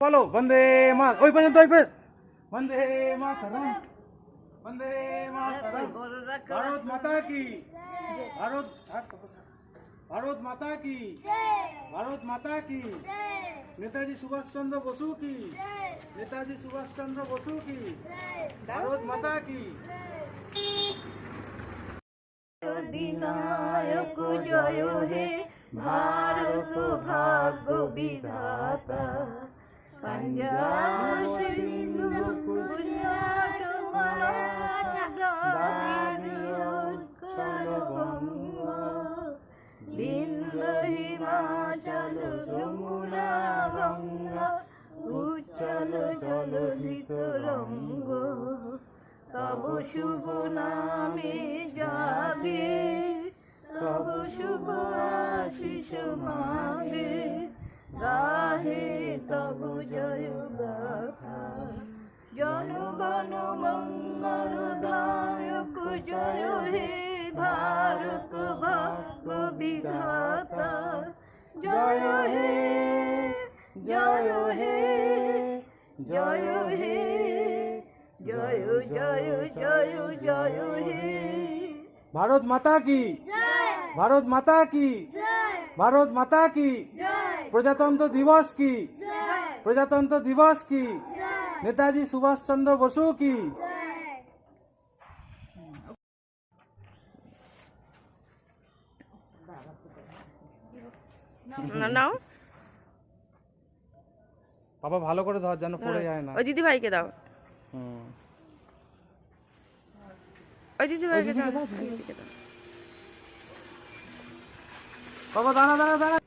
বলো বন্দে মা ওই পর্যন্ত বন্দে মাতরম বন্দে মাতরম ভারত মাতা কি ভারত ভারত মাতা কি ভারত মাতা কি নেতাজি সুভাষ চন্দ্র বসু কি নেতাজি সুভাষ চন্দ্র বসু কি ভারত মাতা কি অধিনায়ক জয় হে ভারত ভাগ্য বিধাতা पंजाब सिंधु गुजरात मराठा द्राविड़ उत्कल बंग विंध्य हिमाचल यमुना गंगा उच्चल जलधि तरंग तब शुभ नामे जागे तब शुभ आशीष मांगे गाहे तब जय गाथा जनगण मंगल दायक जय हे भारत भाग्य विधाता जय हे जय हे जय हे जय जय जय जय हे भारत माता की भारत माता की भारत माता की प्रजातंत्र दिवस की प्रजातंत्र दिवस की नेताजी सुभाष चंद्र बसु की নাও বাবা ভালো করে ধর যেন পড়ে যায় না ওই দিদি ভাইকে দাও ওই দিদি ভাইকে দাও বাবা দাঁড়া দাঁড়া দাঁড়া